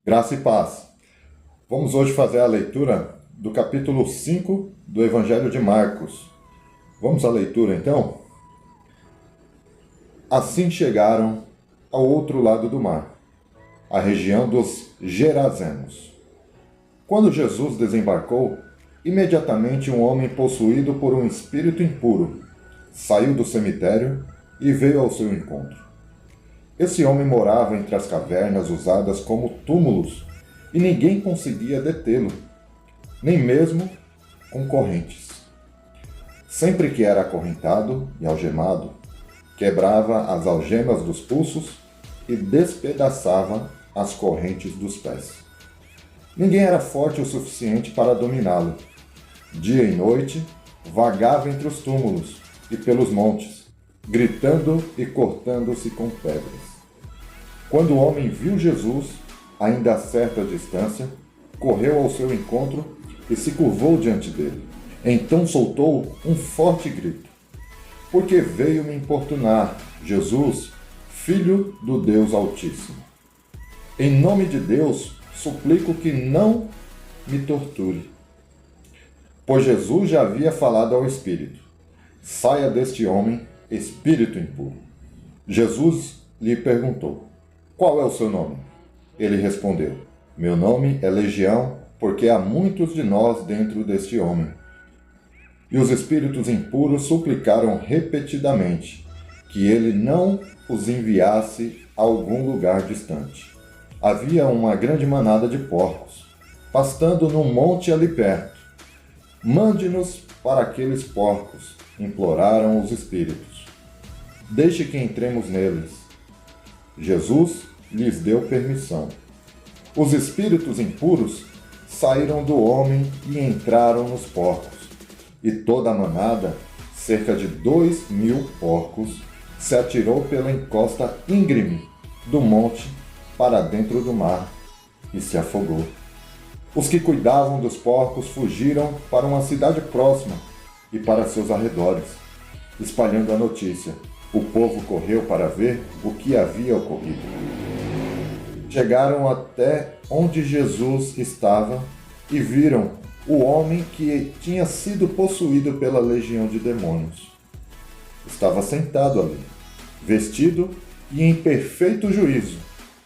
Graça e paz. Vamos hoje fazer a leitura do capítulo 5 do Evangelho de Marcos. Vamos à leitura então? Assim chegaram ao outro lado do mar, a região dos Gerazenos. Quando Jesus desembarcou, imediatamente um homem possuído por um espírito impuro saiu do cemitério e veio ao seu encontro. Esse homem morava entre as cavernas usadas como túmulos e ninguém conseguia detê-lo, nem mesmo com correntes. Sempre que era acorrentado e algemado, quebrava as algemas dos pulsos e despedaçava as correntes dos pés. Ninguém era forte o suficiente para dominá-lo. Dia e noite, vagava entre os túmulos e pelos montes, gritando e cortando-se com pedras. Quando o homem viu Jesus, ainda a certa distância, correu ao seu encontro e se curvou diante dele. Então soltou um forte grito: "Porque veio me importunar, Jesus, Filho do Deus Altíssimo? Em nome de Deus, suplico que não me torture." Pois Jesus já havia falado ao espírito: "Saia deste homem, espírito impuro." Jesus lhe perguntou: "Qual é o seu nome?" Ele respondeu: "Meu nome é Legião, porque há muitos de nós dentro deste homem." E os espíritos impuros suplicaram repetidamente que ele não os enviasse a algum lugar distante. Havia uma grande manada de porcos, pastando num monte ali perto. "Mande-nos para aqueles porcos", imploraram os espíritos. "Deixe que entremos neles." Jesus lhes deu permissão. Os espíritos impuros saíram do homem e entraram nos porcos, e toda a manada, cerca de 2.000 porcos, se atirou pela encosta íngreme do monte para dentro do mar e se afogou. Os que cuidavam dos porcos fugiram para uma cidade próxima e para seus arredores, espalhando a notícia. O povo correu para ver o que havia ocorrido. Chegaram até onde Jesus estava e viram o homem que tinha sido possuído pela legião de demônios. Estava sentado ali, vestido e em perfeito juízo,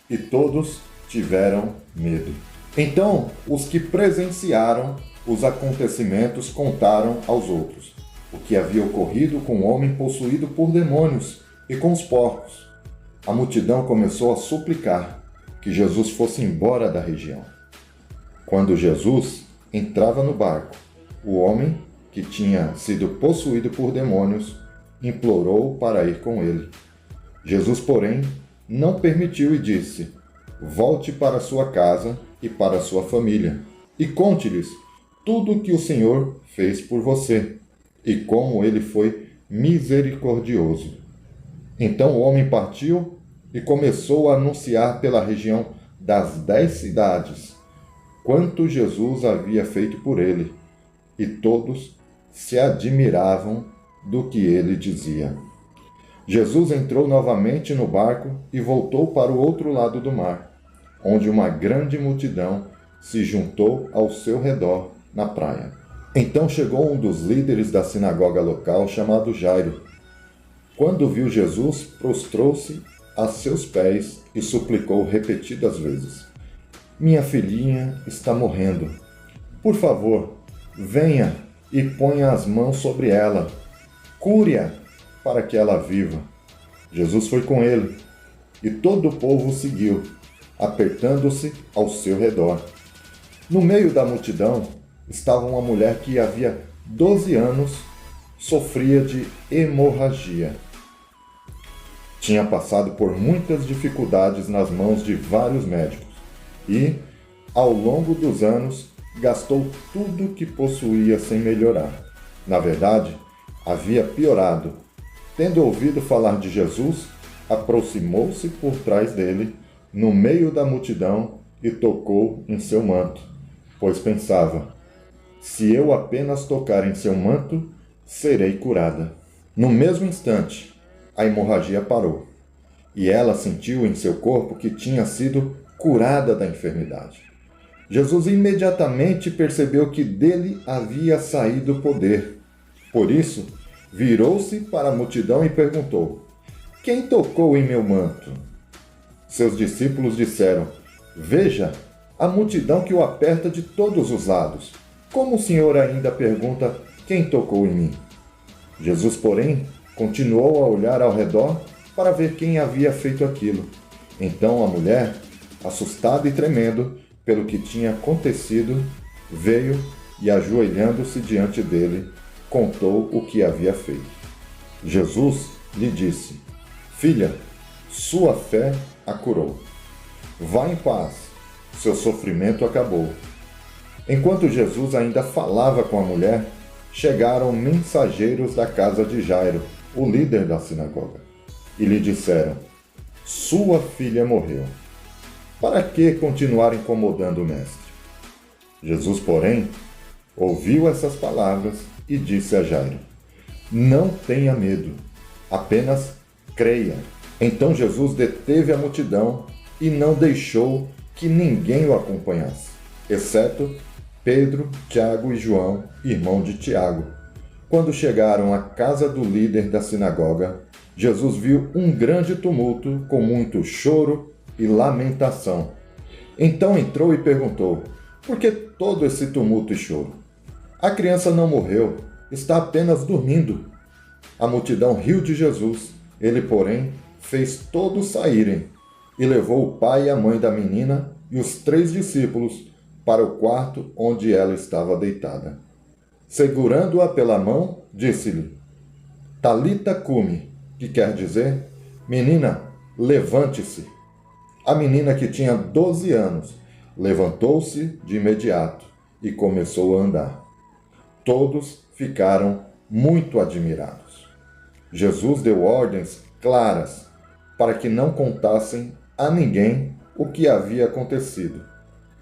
e todos tiveram medo. Então, os que presenciaram os acontecimentos contaram aos outros o que havia ocorrido com o homem possuído por demônios e com os porcos. A multidão começou a suplicar que Jesus fosse embora da região. Quando Jesus entrava no barco, o homem, que tinha sido possuído por demônios, implorou para ir com ele. Jesus, porém, não permitiu e disse: "Volte para sua casa e para sua família, e conte-lhes tudo o que o Senhor fez por você, e como ele foi misericordioso." Então o homem partiu e começou a anunciar pela região das 10 cidades quanto Jesus havia feito por ele, e todos se admiravam do que ele dizia. Jesus entrou novamente no barco e voltou para o outro lado do mar, onde uma grande multidão se juntou ao seu redor na praia. Então chegou um dos líderes da sinagoga local, chamado Jairo. Quando viu Jesus, prostrou-se a seus pés e suplicou repetidas vezes: "Minha filhinha está morrendo. Por favor, venha e ponha as mãos sobre ela. Cure-a para que ela viva." Jesus foi com ele, e todo o povo o seguiu, apertando-se ao seu redor. No meio da multidão estava uma mulher que havia 12 anos sofria de hemorragia. Tinha passado por muitas dificuldades nas mãos de vários médicos e, ao longo dos anos, gastou tudo o que possuía sem melhorar. Na verdade, havia piorado. Tendo ouvido falar de Jesus, aproximou-se por trás dele, no meio da multidão, e tocou em seu manto, pois pensava: "Se eu apenas tocar em seu manto, serei curada." No mesmo instante, a hemorragia parou, e ela sentiu em seu corpo que tinha sido curada da enfermidade. Jesus imediatamente percebeu que dele havia saído o poder. Por isso, virou-se para a multidão e perguntou: Quem tocou em meu manto? Seus discípulos disseram: Veja, a multidão que o aperta de todos os lados. Como o Senhor ainda pergunta: Quem tocou em mim? Jesus, porém, continuou a olhar ao redor para ver quem havia feito aquilo. Então a mulher, assustada e tremendo pelo que tinha acontecido, veio e, ajoelhando-se diante dele, contou o que havia feito. Jesus lhe disse: Filha, sua fé a curou. Vá em paz, seu sofrimento acabou. Enquanto Jesus ainda falava com a mulher, chegaram mensageiros da casa de Jairo, o líder da sinagoga, e lhe disseram: Sua filha morreu. Para que continuar incomodando o mestre? Jesus, porém, ouviu essas palavras e disse a Jairo: Não tenha medo, apenas creia. Então Jesus deteve a multidão e não deixou que ninguém o acompanhasse, exceto Pedro, Tiago e João, irmão de Tiago. Quando chegaram à casa do líder da sinagoga, Jesus viu um grande tumulto com muito choro e lamentação. Então entrou e perguntou: Por que todo esse tumulto e choro? A criança não morreu, está apenas dormindo. A multidão riu de Jesus. Ele, porém, fez todos saírem e levou o pai e a mãe da menina e os 3 discípulos para o quarto onde ela estava deitada. Segurando-a pela mão, disse-lhe: Talita cumi, que quer dizer: Menina, levante-se. A menina, que tinha 12 anos, levantou-se de imediato e começou a andar. Todos ficaram muito admirados. Jesus deu ordens claras para que não contassem a ninguém o que havia acontecido,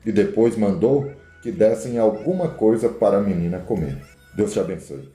e depois mandou que dessem alguma coisa para a menina comer. Deus te abençoe.